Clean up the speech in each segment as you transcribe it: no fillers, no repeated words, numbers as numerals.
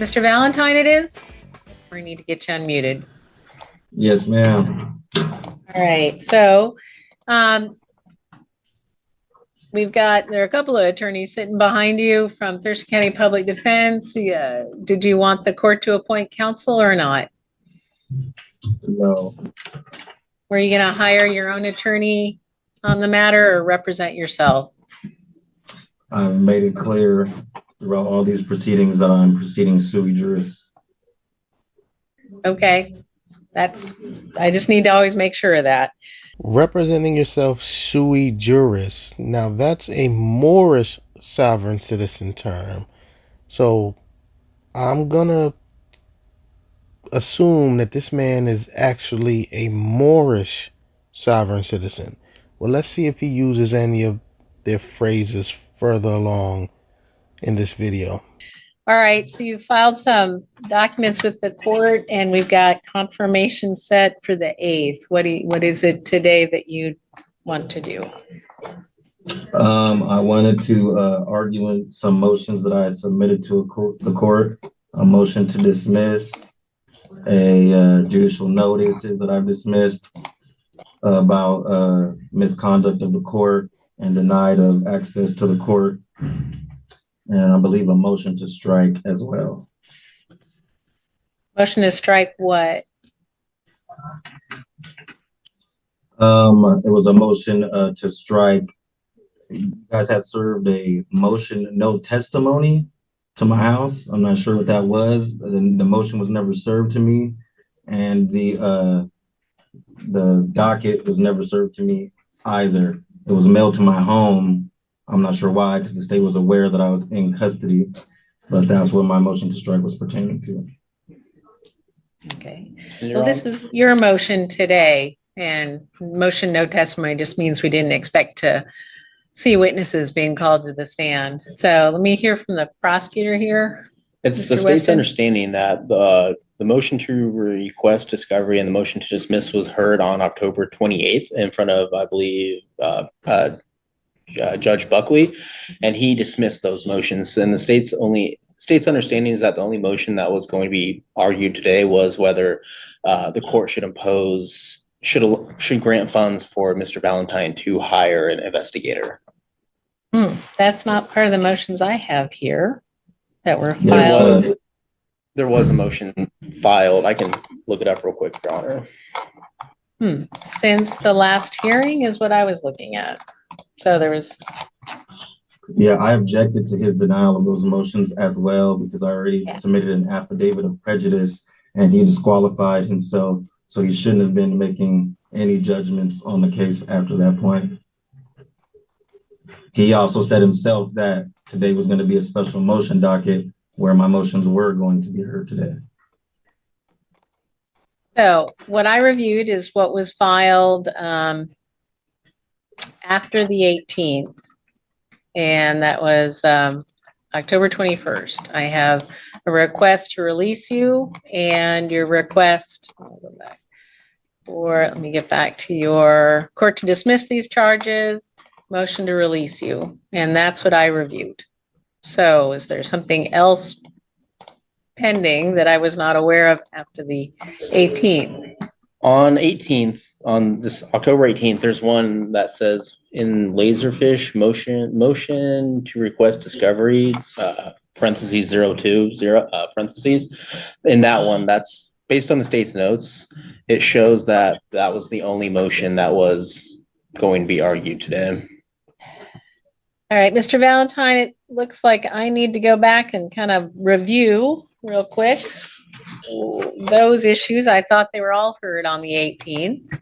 Mr. Valentine it is? We need to get you unmuted. Yes, ma'am. All right, so there are a couple of attorneys sitting behind you from Thurston County Public Defense. Did you want the court to appoint counsel or not? No. Were you going to hire your own attorney on the matter or represent yourself? I've made it clear throughout all these proceedings that I'm proceeding sui juris. Okay, I just need to always make sure of that. Representing yourself sui juris. Now that's a Moorish sovereign citizen term. So I'm gonna assume that this man is actually a Moorish sovereign citizen. Well, let's see if he uses any of their phrases further along in this video. All right, so you filed some documents with the court and we've got confirmation set for the 8th. What is it today that you want to do? I wanted to argue in some motions that I submitted to the court. A motion to dismiss, a judicial notices that I've dismissed about misconduct of the court and denied of access to the court. And I believe a motion to strike as well. Motion to strike what? It was a motion to strike. You guys had served a motion, no testimony to my house. I'm not sure what that was. The motion was never served to me. And the docket was never served to me either. It was mailed to my home. I'm not sure why, because the state was aware that I was in custody, but that's what my motion to strike was pertaining to. Okay. Well, this is your motion today, and motion no testimony just means we didn't expect to see witnesses being called to the stand. So let me hear from the prosecutor here. It's Mr. the state's Weston? Understanding that the motion to request discovery and the motion to dismiss was heard on October 28th in front of, I believe, Judge Buckley, and he dismissed those motions. And the state's understanding is that the only motion that was going to be argued today was whether the court should grant funds for Mr. Valentine to hire an investigator. That's not part of the motions I have here that were filed. There was a motion filed. I can look it up real quick, Your Honor. Since the last hearing is what I was looking at. So there was. Yeah, I objected to his denial of those motions as well, because I already submitted an affidavit of prejudice and he disqualified himself. So he shouldn't have been making any judgments on the case after that point. He also said himself that today was going to be a special motion docket where my motions were going to be heard today. So what I reviewed is what was filed after the 18th, and that was October 21st. I have a request to release you and your request, let me get back to your court to dismiss these charges, motion to release you, and that's what I reviewed. So is there something else pending that I was not aware of after the 18th? On this October 18th, there's one that says in Laserfish motion to request discovery, parentheses 020, parentheses. In that one, that's based on the state's notes. It shows that that was the only motion that was going to be argued today. All right, Mr. Valentine, it looks like I need to go back and kind of review real quick those issues. I thought they were all heard on the 18th.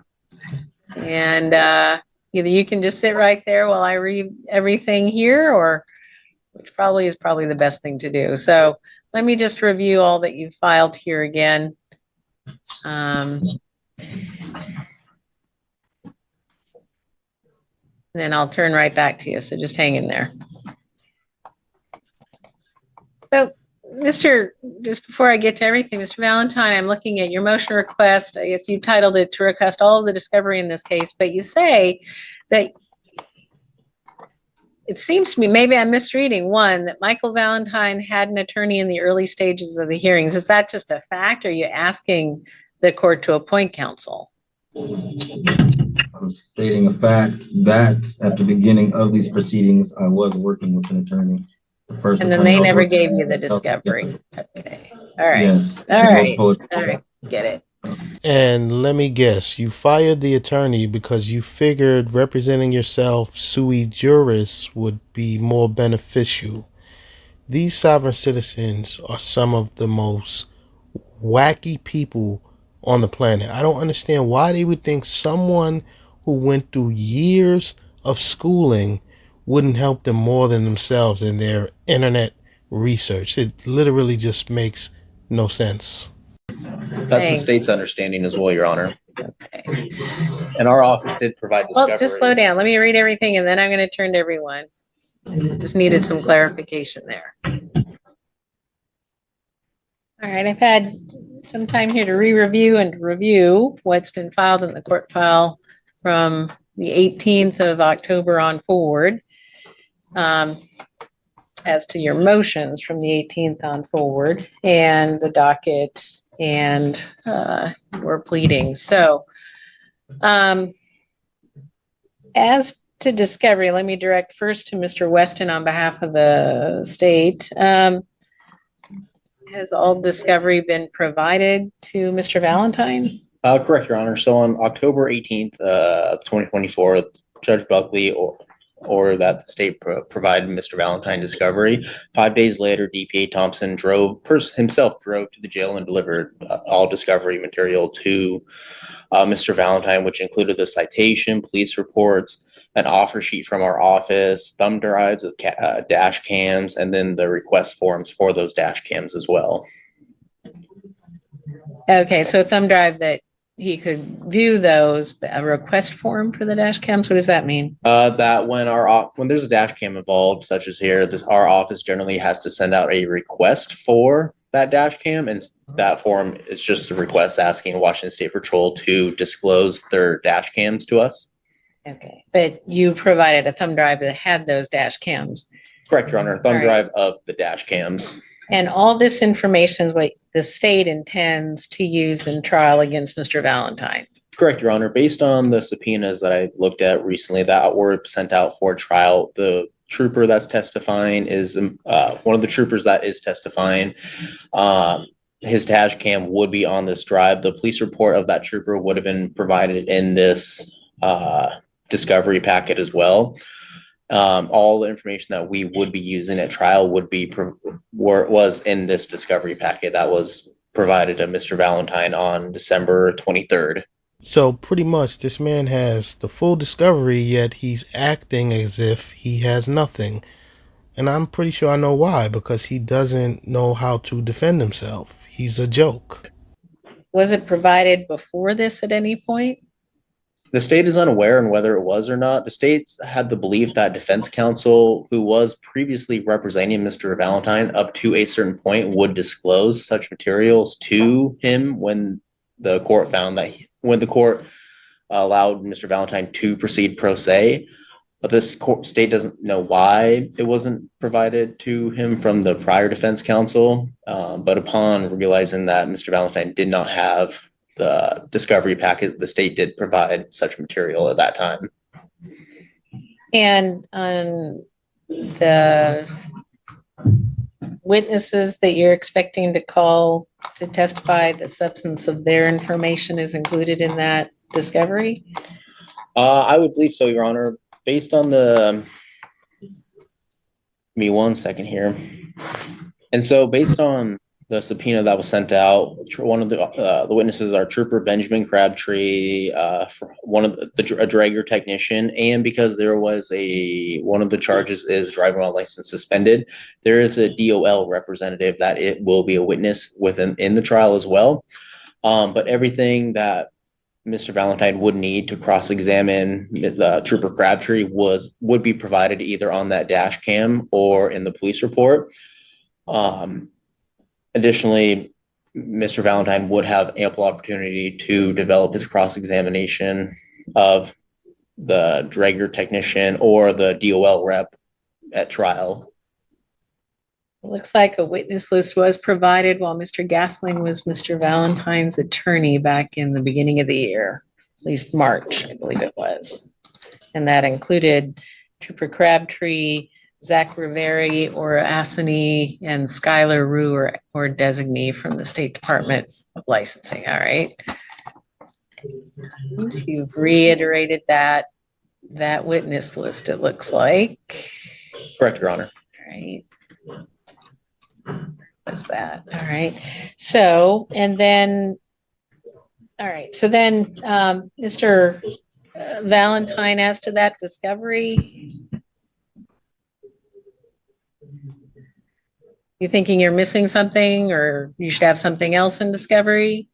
And either you can just sit right there while I read everything here, or which probably is the best thing to do. So let me just review all that you've filed here again. And then I'll turn right back to you. So just hang in there. So just before I get to everything, Mr. Valentine, I'm looking at your motion request. I guess you titled it to request all of the discovery in this case, but you say that it seems to me, maybe I'm misreading one, that Michael Valentine had an attorney in the early stages of the hearings. Is that just a fact? Or are you asking the court to appoint counsel? I'm stating a fact that at the beginning of these proceedings, I was working with an attorney. The first And then attorney they I was never working gave with, you the discovery. yes. Okay. All right. Yes. All right. Multiple- All right. Get it. And let me guess, you fired the attorney because you figured representing yourself sui juris would be more beneficial. These sovereign citizens are some of the most wacky people on the planet. I don't understand why they would think someone who went through years of schooling wouldn't help them more than themselves in their internet research. It literally just makes no sense. That's Thanks. the state's understanding as well, Your Honor. Okay. And our office did provide discovery. Well, just slow down. Let me read everything and then I'm going to turn to everyone. Just needed some clarification there. All right, I've had some time here to re-review and review what's been filed in the court file from the 18th of October on forward. As to your motions from the 18th on forward and the docket and we're pleading. So as to discovery, let me direct first to Mr. Weston on behalf of the state. Has all discovery been provided to Mr. Valentine? Correct, Your Honor. So on October 18th, 2024, Judge Buckley ordered that the state provide Mr. Valentine discovery. 5 days later, DPA Thompson himself drove to the jail and delivered all discovery material to Mr. Valentine, which included the citation, police reports, an offer sheet from our office, thumb drives of dash cams, and then the request forms for those dash cams as well. Okay, so a thumb drive that he could view those, a request form for the dash cams. What does that mean? That when there's a dash cam involved, such as here, our office generally has to send out a request for that dash cam, and that form is just a request asking Washington State Patrol to disclose their dash cams to us. Okay, but you provided a thumb drive that had those dash cams. Correct, Your Honor. Thumb All right. drive of the dash cams. And all this information is what the state intends to use in trial against Mr. Valentine. Correct, Your Honor. Based on the subpoenas that I looked at recently that were sent out for trial, the trooper that's testifying is one of the troopers that is testifying. His dash cam would be on this drive. The police report of that trooper would have been provided in this discovery packet as well. All the information that we would be using at trial was in this discovery packet that was provided to Mr. Valentine on December 23rd. So pretty much this man has the full discovery, yet he's acting as if he has nothing. And I'm pretty sure I know why, because he doesn't know how to defend himself. He's a joke. Was it provided before this at any point? The state is unaware on whether it was or not. The states had the belief that defense counsel, who was previously representing Mr. Valentine up to a certain point, would disclose such materials to him when the court allowed Mr. Valentine to proceed pro se. But this state doesn't know why it wasn't provided to him from the prior defense counsel. But upon realizing that Mr. Valentine did not have the discovery packet, the state did provide such material at that time. And on the witnesses that you're expecting to call to testify, the substance of their information is included in that discovery? I would believe so, Your Honor. Based on give me 1 second here. And so based on the subpoena that was sent out, one of the witnesses are Trooper Benjamin Crabtree, one of a dragger technician, and because there was one of the charges is driving while license suspended, there is a DOL representative that it will be a witness in the trial as well. But everything that Mr. Valentine would need to cross-examine Trooper Crabtree would be provided either on that dash cam or in the police report. Additionally, Mr. Valentine would have ample opportunity to develop his cross-examination of the dragger technician or the DOL rep at trial. It looks like a witness list was provided while Mr. Gasling was Mr. Valentine's attorney back in the beginning of the year, at least March, I believe it was. And that included Trooper Crabtree, Zach Riveri or Assany, and Skylar Rue or designee from the State Department of Licensing. All right. You've reiterated that witness list, it looks like. Correct, Your Honor. All right. What's that? All right. So, and then, all right. So then, Mr. Valentine, as to that discovery, you thinking you're missing something or you should have something else in discovery?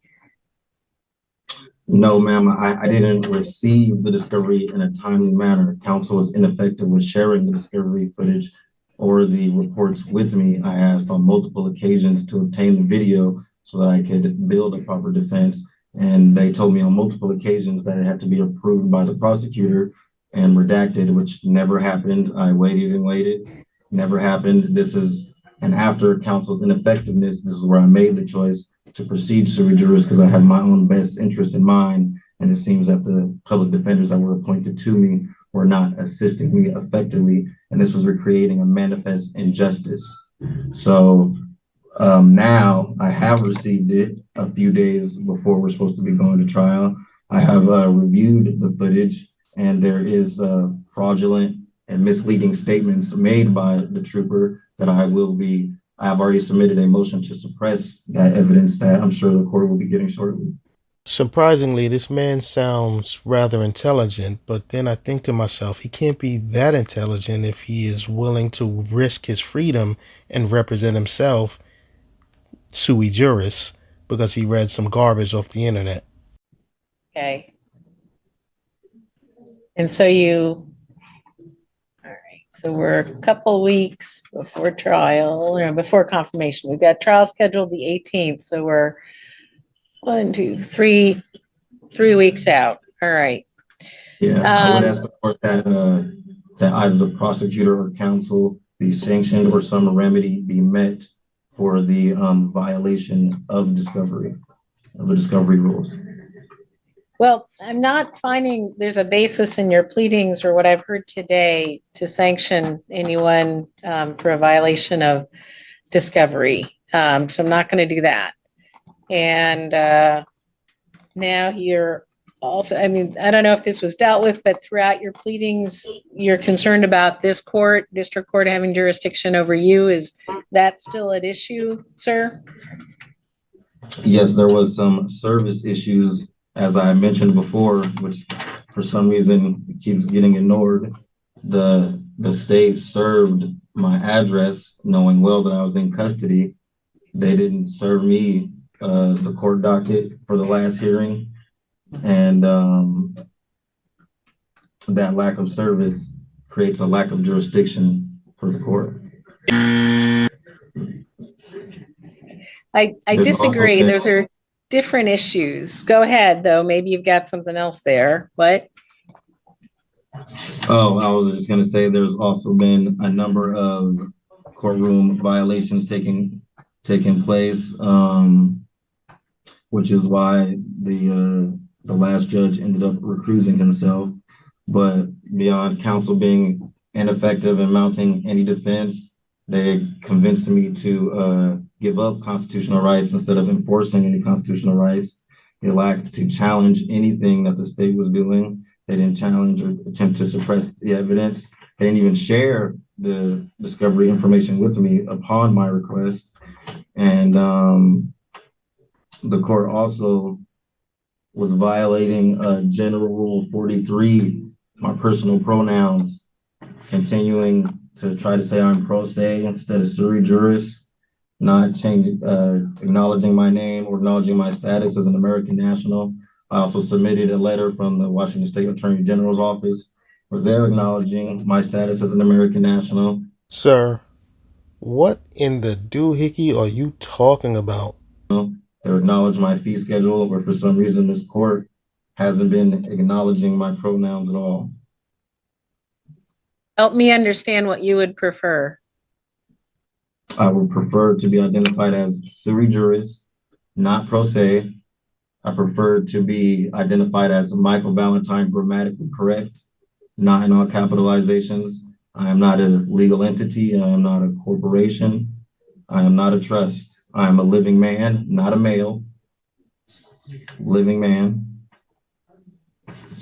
No, ma'am, I didn't receive the discovery in a timely manner. Counsel was ineffective with sharing the discovery footage or the reports with me. I asked on multiple occasions to obtain the video so that I could build a proper defense. And they told me on multiple occasions that it had to be approved by the prosecutor and redacted, which never happened. I waited and waited, never happened. This is, and after counsel's ineffectiveness, this is where I made the choice to proceed sui juris because I had my own best interest in mind. And it seems that the public defenders that were appointed to me were not assisting me effectively. And this was creating a manifest injustice. So now I have received it a few days before we're supposed to be going to trial. I have reviewed the footage and there is fraudulent and misleading statements made by the trooper that I have already submitted a motion to suppress that evidence that I'm sure the court will be getting shortly. Surprisingly, this man sounds rather intelligent, but then I think to myself, he can't be that intelligent if he is willing to risk his freedom and represent himself sui juris because he read some garbage off the internet. Okay. And so all right, so we're a couple weeks before trial, or before confirmation. We've got trial scheduled the 18th, so we're 3 weeks out. All right. Yeah, I would ask the court that either the prosecutor or counsel be sanctioned or some remedy be met for the violation of the discovery rules. Well, I'm not finding there's a basis in your pleadings or what I've heard today to sanction anyone for a violation of discovery. So I'm not going to do that. And now you're also, I mean, I don't know if this was dealt with, but throughout your pleadings, you're concerned about this court, district court having jurisdiction over you. Is that still at issue, sir? Yes, there was some service issues, as I mentioned before, which for some reason keeps getting ignored. The state served my address knowing well that I was in custody. They didn't serve me the court docket for the last hearing. And that lack of service creates a lack of jurisdiction for the court. I disagree. Those are different issues. Go ahead, though. Maybe you've got something else there. What? Oh, I was just going to say there's also been a number of courtroom violations taking place, which is why the last judge ended up recusing himself. But beyond counsel being ineffective in mounting any defense, they convinced me to give up constitutional rights instead of enforcing any constitutional rights. They lacked to challenge anything that the state was doing. They didn't challenge or attempt to suppress the evidence. They didn't even share the discovery information with me upon my request. And the court also was violating General Rule 43, my personal pronouns, continuing to try to say I'm pro se instead of sui juris, not changing, acknowledging my name or acknowledging my status as an American national. I also submitted a letter from the Washington State Attorney General's office where they're acknowledging my status as an American national. Sir, what in the doohickey are you talking about? They acknowledge my fee schedule, where for some reason this court hasn't been acknowledging my pronouns at all. Help me understand what you would prefer. I would prefer to be identified as Sui Juris, not pro se. I prefer to be identified as Michael Valentine, grammatically correct, not in all capitalizations. I am not a legal entity. I am not a corporation. I am not a trust. I am a living man, not a male. Living man.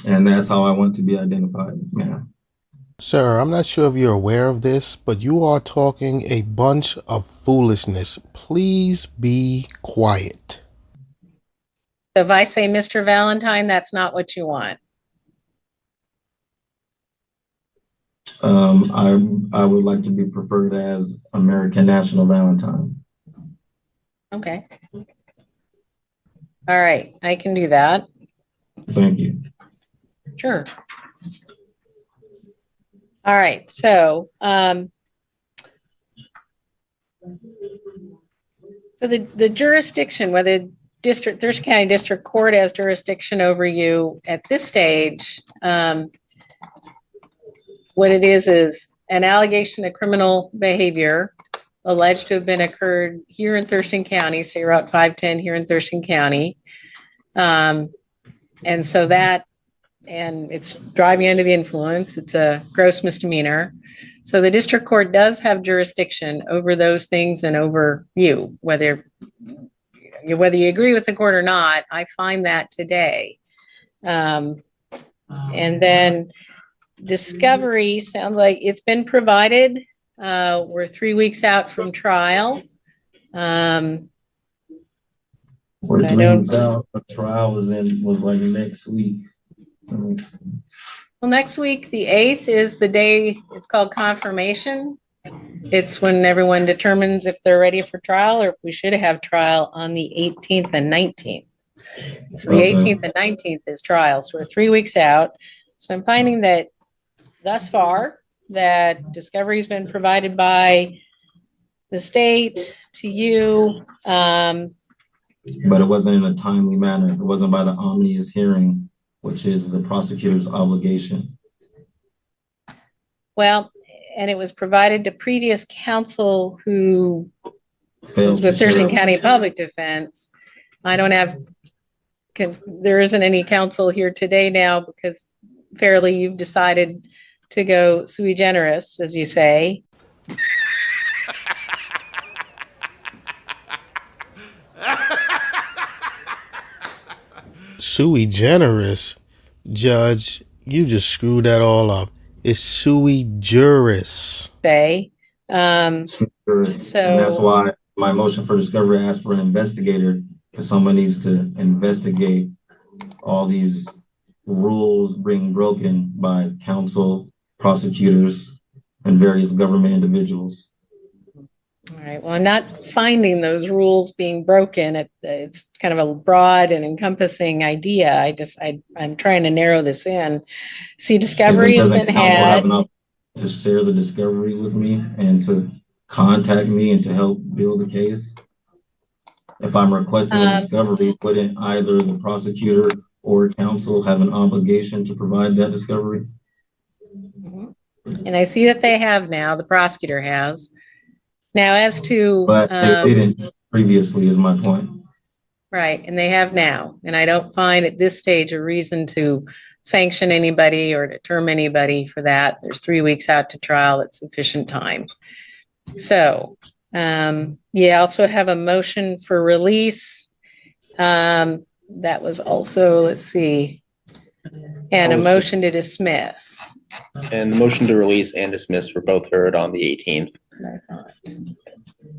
And that's how I want to be identified, ma'am. Sir, I'm not sure if you're aware of this, but you are talking a bunch of foolishness. Please be quiet. So if I say Mr. Valentine, that's not what you want. I would like to be preferred as American National Valentine. Okay. All right, I can do that. Thank you. Sure. All right, so the jurisdiction, whether Thurston County District Court has jurisdiction over you at this stage, what it is an allegation of criminal behavior alleged to have been occurred here in Thurston County, so you're out 510 here in Thurston County. And so that, and it's driving under the influence, it's a gross misdemeanor. So the district court does have jurisdiction over those things and over you, whether you agree with the court or not. I find that today. And then discovery sounds like it's been provided. We're 3 weeks out from trial. We're 3 weeks out. The trial was like next week. Well, next week, the 8th is the day, it's called confirmation. It's when everyone determines if they're ready for trial or if we should have trial on the 18th and 19th. So the 18th and 19th is trial. So we're 3 weeks out. So I'm finding that thus far that discovery has been provided by the state to you. But it wasn't in a timely manner. It wasn't by the omnious hearing, which is the prosecutor's obligation. Well, and it was provided to previous counsel who was with Thurston County Public Defense. I don't have, there isn't any counsel here today now because fairly you've decided to go sui generis, as you say. Sui generis, Judge, you just screwed that all up. It's sui juris. Say, so and that's why my motion for discovery asked for an investigator, because someone needs to investigate all these rules being broken by counsel, prosecutors, and various government individuals. All right. Well, I'm not finding those rules being broken. It's kind of a broad and encompassing idea. I'm trying to narrow this in. See, discovery has been had. To share the discovery with me and to contact me and to help build a case. If I'm requesting a discovery, wouldn't either the prosecutor or counsel have an obligation to provide that discovery? And I see that they have now. The prosecutor has. Now, as to but they didn't previously, is my point. Right, and they have now, and I don't find at this stage a reason to sanction anybody or to term anybody for that. There's 3 weeks out to trial. It's sufficient time. So, I also have a motion for release. That was also, let's see, and a motion to dismiss. And the motion to release and dismiss were both heard on the 18th.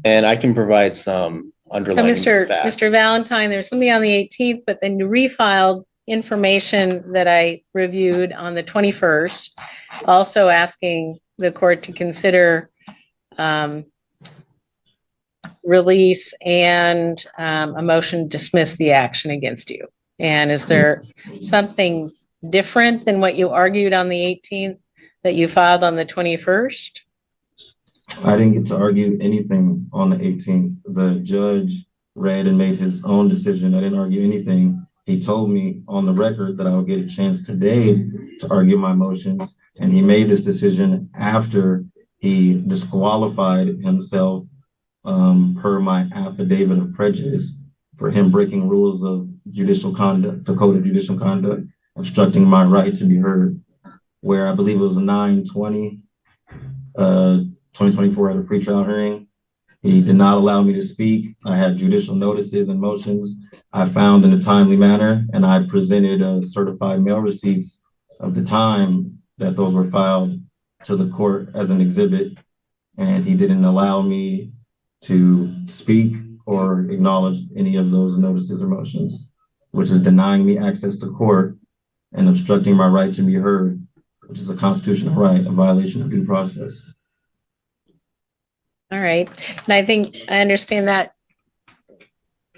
And I can provide some underlying facts. Mr. Valentine, there's something on the 18th, but then you refiled information that I reviewed on the 21st, also asking the court to consider release and a motion to dismiss the action against you. And is there something different than what you argued on the 18th that you filed on the 21st? I didn't get to argue anything on the 18th. The judge read and made his own decision. I didn't argue anything. He told me on the record that I would get a chance today to argue my motions, and he made this decision after he disqualified himself per my affidavit of prejudice for him breaking rules of judicial conduct, the code of judicial conduct, obstructing my right to be heard, where I believe it was 9/20/2024 at a pretrial hearing. He did not allow me to speak. I had judicial notices and motions I found in a timely manner, and I presented certified mail receipts of the time that those were filed to the court as an exhibit, and he didn't allow me to speak or acknowledge any of those notices or motions, which is denying me access to court and obstructing my right to be heard, which is a constitutional right, a violation of due process. All right. And I think I understand that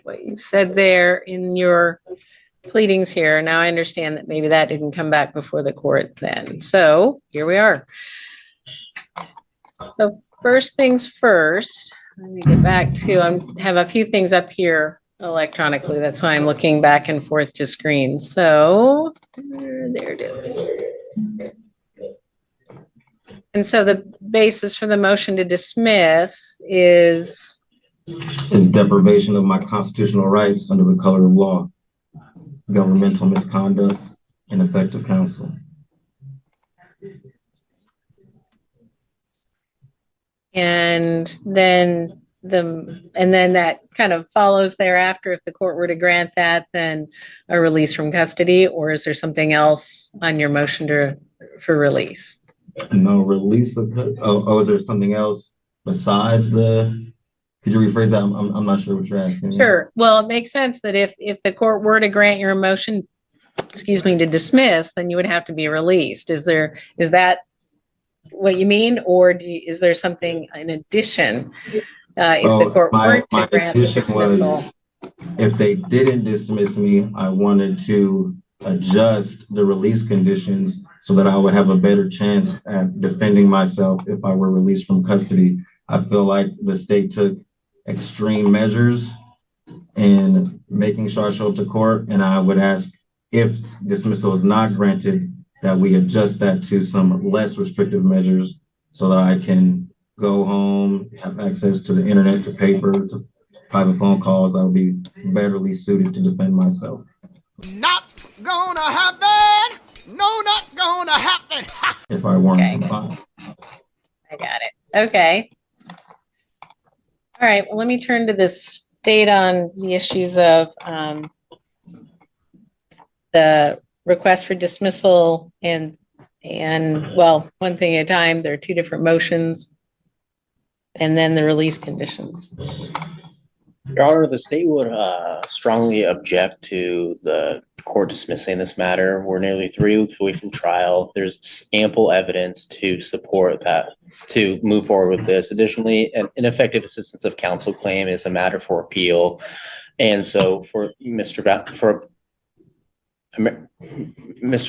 what you said there in your pleadings here. Now I understand that maybe that didn't come back before the court then. So here we are. So first things first, let me get back to, I have a few things up here electronically. That's why I'm looking back and forth to screen. So there it is. And so the basis for the motion to dismiss is deprivation of my constitutional rights under the color of law, governmental misconduct, and ineffective counsel. And then that kind of follows thereafter. If the court were to grant that, then a release from custody, or is there something else on your motion for release? No release of is there something else besides could you rephrase that? I'm not sure what you're asking. Sure. Well, it makes sense that if the court were to grant your motion, to dismiss, then you would have to be released. Is that what you mean? Or is there something in addition? If the court were to grant the dismissal? If they didn't dismiss me, I wanted to adjust the release conditions so that I would have a better chance at defending myself if I were released from custody. I feel like the state took extreme measures in making sure I show up to court, and I would ask, if dismissal is not granted, that we adjust that to some less restrictive measures so that I can go home, have access to the internet, to paper, to private phone calls. I would be betterly suited to defend myself. Not gonna happen. No, not gonna happen. If I weren't confined. I got it. Okay. All right. Well, let me turn to the state on the issues of the request for dismissal and well, one thing at a time. There are two different motions, and then the release conditions. Your Honor, the state would strongly object to the court dismissing this matter. We're nearly 3 weeks away from trial. There's ample evidence to support that, to move forward with this. Additionally, an ineffective assistance of counsel claim is a matter for appeal. And so for Mr.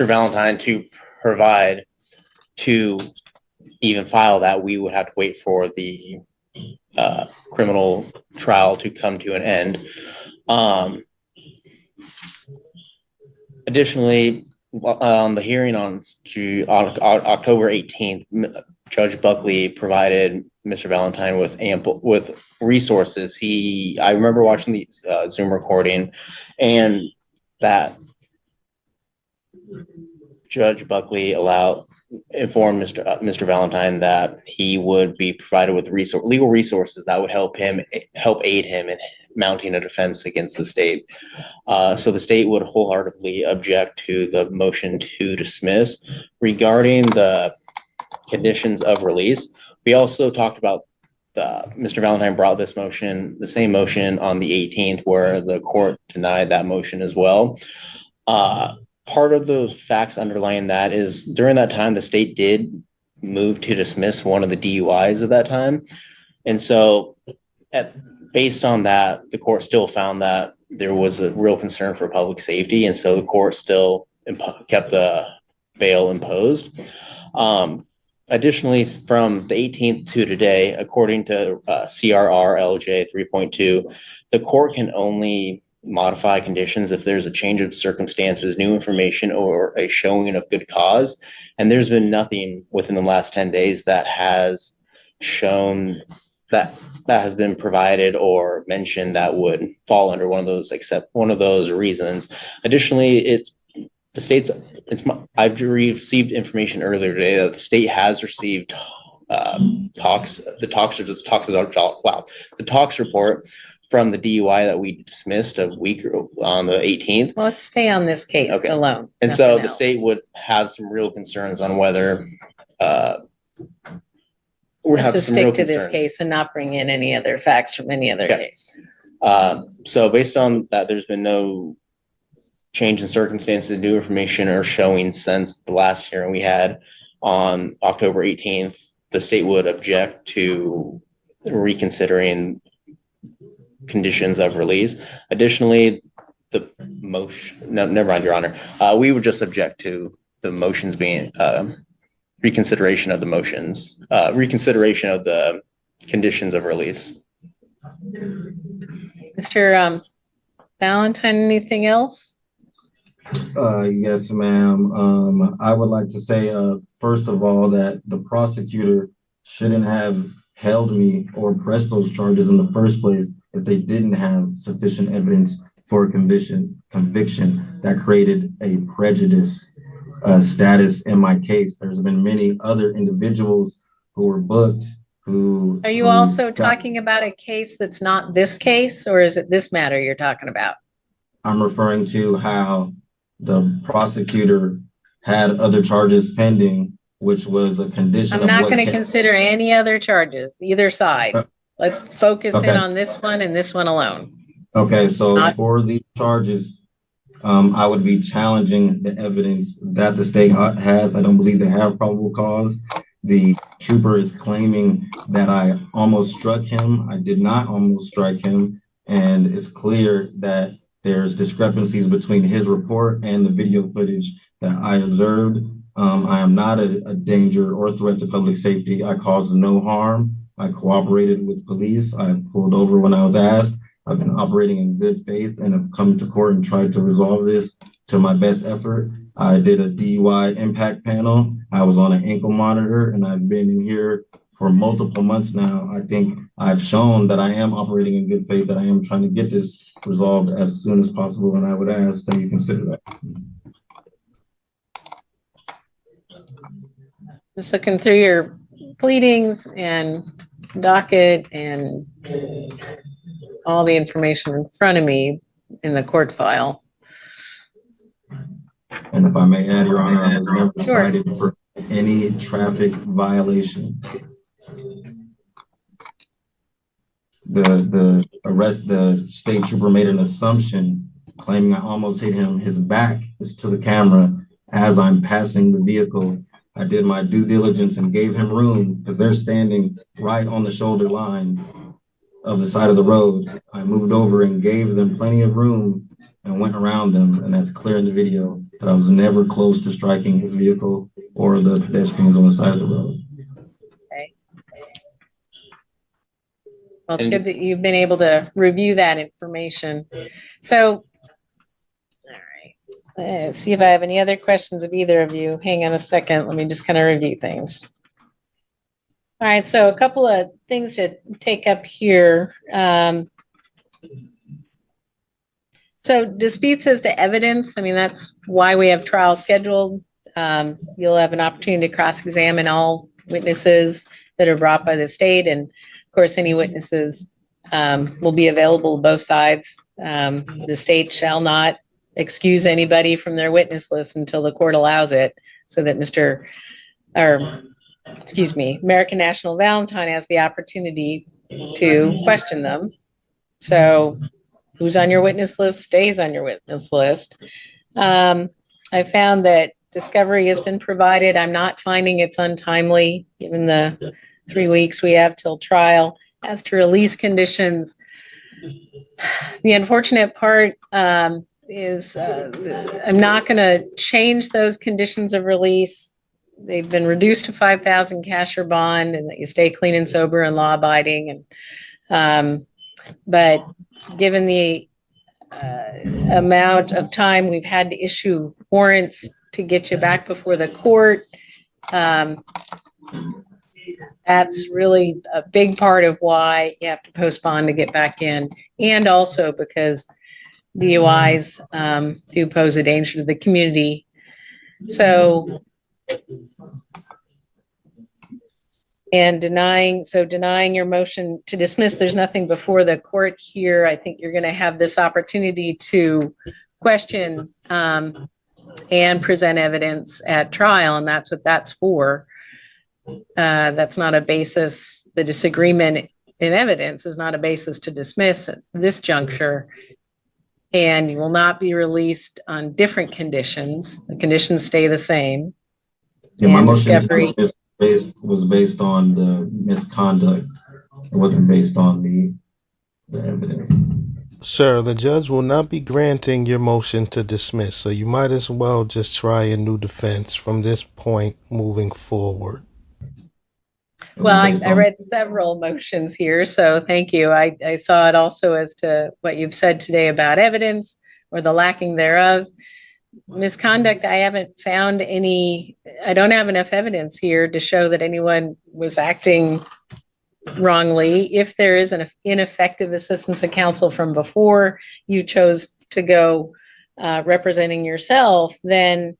Valentine to provide, to even file that, we would have to wait for the criminal trial to come to an end. Additionally, on the hearing on October 18th, Judge Buckley provided Mr. Valentine with resources. I remember watching the Zoom recording, and that Judge Buckley informed Mr. Valentine that he would be provided with legal resources that would help aid him in mounting a defense against the state. So the state would wholeheartedly object to the motion to dismiss. Regarding the conditions of release, we also talked about Mr. Valentine brought this motion, the same motion, on the 18th, where the court denied that motion as well. Part of the facts underlying that is, during that time, the state did move to dismiss one of the DUIs at that time. And so based on that, the court still found that there was a real concern for public safety. And so the court still kept the bail imposed. Additionally, from the 18th to today, according to CRR LJ 3.2, the court can only modify conditions if there's a change of circumstances, new information, or a showing of good cause. And there's been nothing within the last 10 days that has shown that has been provided or mentioned that would fall under one of those, except one of those reasons. Additionally, I've received information earlier today that the state has received the talks report from the DUI that we dismissed a week on the 18th. Well, let's stay on this case alone. And so nothing the else. state would have some real concerns on whether Let's just stick to this case and not bring in any other facts from any other case. So based on that, there's been no change in circumstances, new information, or showing since the last hearing we had on October 18th. The state would object to reconsidering conditions of release. Additionally, the motion, no, never mind, Your Honor. We would just object to the motions being reconsideration of the motions, reconsideration of the conditions of release. Mr. Valentine, anything else? Yes, ma'am. I would like to say, first of all, that the prosecutor shouldn't have held me or pressed those charges in the first place if they didn't have sufficient evidence for a conviction that created a prejudice status in my case. There's been many other individuals who were booked who... Are you also talking about a case that's not this case, or is it this matter you're talking about? I'm referring to how the prosecutor had other charges pending, which was a condition. I'm not going to consider any other charges, either side. Let's focus in on this one and this one alone. Okay, so for these charges, I would be challenging the evidence that the state has. I don't believe they have probable cause. The trooper is claiming that I almost struck him. I did not almost strike him. And it's clear that there's discrepancies between his report and the video footage that I observed. I am not a danger or threat to public safety. I caused no harm. I cooperated with police. I pulled over when I was asked. I've been operating in good faith and have come to court and tried to resolve this to my best effort. I did a DUI impact panel. I was on an ankle monitor, and I've been in here for multiple months now. I think I've shown that I am operating in good faith, that I am trying to get this resolved as soon as possible, and I would ask that you consider that. Just looking through your pleadings and docket and all the information in front of me in the court file. And if I may add, Your Honor, I was never cited for any traffic violation. The state trooper made an assumption claiming I almost hit him. His back is to the camera as I'm passing the vehicle. I did my due diligence and gave him room because they're standing right on the shoulder line of the side of the road. I moved over and gave them plenty of room and went around them. And that's clear in the video that I was never close to striking his vehicle or the pedestrians on the side of the road. Okay. Well, it's good that you've been able to review that information. So, all right. Let's see if I have any other questions of either of you. Hang on a second. Let me just kind of review things. All right, so a couple of things to take up here. So disputes as to evidence, I mean, that's why we have trial scheduled. You'll have an opportunity to cross-examine all witnesses that are brought by the state. And of course, any witnesses will be available to both sides. The state shall not excuse anybody from their witness list until the court allows it, so that American National Valentine has the opportunity to question them. So who's on your witness list stays on your witness list. I found that discovery has been provided. I'm not finding it's untimely, given the 3 weeks we have till trial. As to release conditions, the unfortunate part is I'm not going to change those conditions of release. They've been reduced to 5,000 cash or bond, and that you stay clean and sober and law abiding. And but given the amount of time we've had to issue warrants to get you back before the court. That's really a big part of why you have to postpone to get back in. And also because DUIs do pose a danger to the community. So, and denying your motion to dismiss, there's nothing before the court here. I think you're going to have this opportunity to question and present evidence at trial, and that's what that's for. That's not a basis. The disagreement in evidence is not a basis to dismiss at this juncture. And you will not be released on different conditions. The conditions stay the same. Yeah, my motion to dismiss was based on the misconduct. It wasn't based on the evidence. Sir, the judge will not be granting your motion to dismiss, so you might as well just try a new defense from this point moving forward. Well, I read several motions here, so thank you. I saw it also as to what you've said today about evidence or the lacking thereof. Misconduct, I haven't found any, I don't have enough evidence here to show that anyone was acting wrongly. If there is an ineffective assistance of counsel from before you chose to go representing yourself, then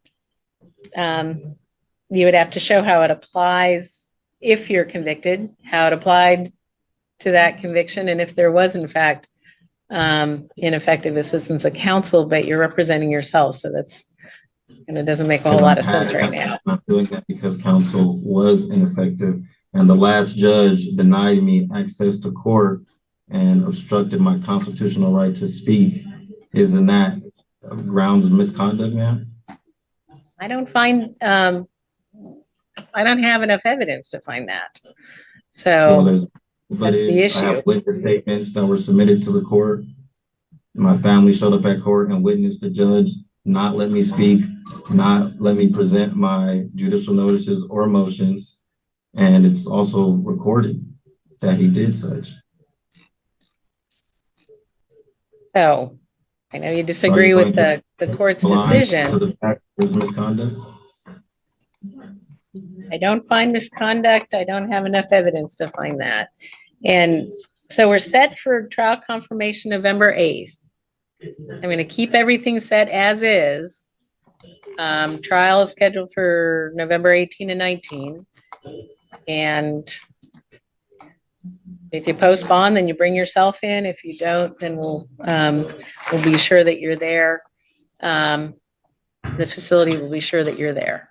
you would have to show how it applies if you're convicted, how it applied to that conviction, and if there was, in fact, ineffective assistance of counsel, but you're representing yourself. So that's, and it doesn't make a whole lot of sense right now. I'm not doing that because counsel was ineffective, and the last judge denied me access to court and obstructed my constitutional right to speak. Isn't that grounds of misconduct, ma'am? I don't find, I don't have enough evidence to find that. So well, that's the issue. I have witness statements that were submitted to the court. My family showed up at court and witnessed the judge not let me speak, not let me present my judicial notices or motions. And it's also recorded that he did such. So I know you disagree with the court's decision. To the fact there's misconduct? I don't find misconduct. I don't have enough evidence to find that. And so we're set for trial confirmation November 8th. I'm going to keep everything set as is. Trial is scheduled for November 18 and 19. And if you postpone, then you bring yourself in. If you don't, then we'll be sure that you're there. The facility will be sure that you're there.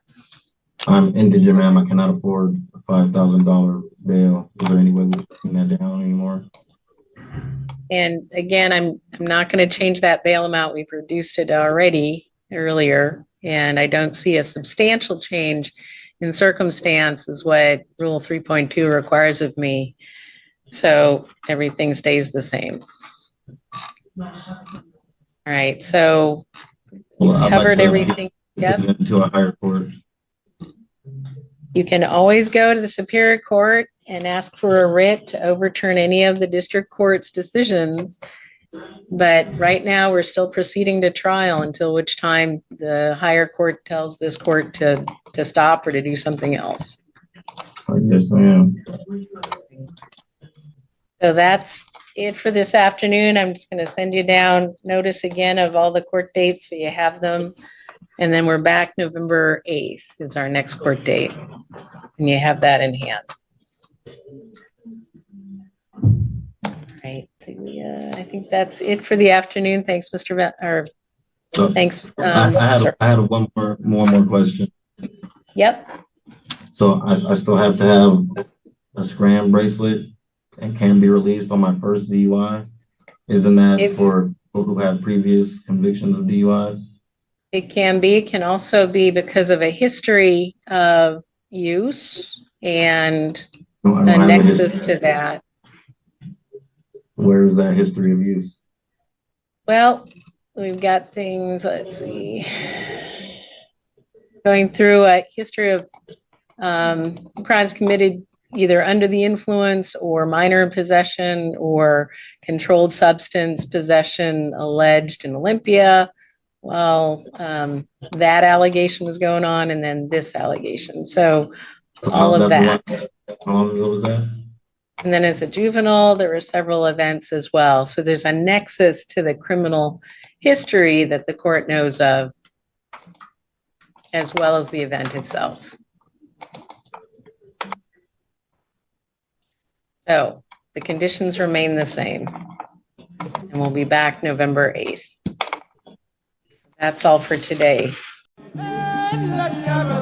I'm indigent, ma'am. I cannot afford a $5,000 bail. Is there any way we can bring that down anymore? And again, I'm not going to change that bail amount. We've reduced it already earlier, and I don't see a substantial change in circumstance is what Rule 3.2 requires of me. So everything stays the same. All right. So Well, covered everything. Yep. To a higher court. You can always go to the Superior Court and ask for a writ to overturn any of the district court's decisions. But right now we're still proceeding to trial until which time the higher court tells this court to stop or to do something else. Yes, ma'am. So that's it for this afternoon. I'm just going to send you down notice again of all the court dates so you have them. And then we're back November 8th is our next court date. And you have that in hand. All right. I think that's it for the afternoon. Thanks, Mr. Thanks. I had one more question. Yep. So I still have to have a scram bracelet and can be released on my first DUI. Isn't that for people who have previous convictions of DUIs? It can be. It can also be because of a history of use and a nexus to that. Where is that history of use? Well, we've got things, let's see, going through a history of crimes committed either under the influence or minor in possession or controlled substance possession alleged in Olympia. Well, that allegation was going on, and then this allegation. So all of that. How long ago was that? And then as a juvenile, there were several events as well. So there's a nexus to the criminal history that the court knows of, as well as the event itself. So the conditions remain the same. And we'll be back November 8th. That's all for today. And let never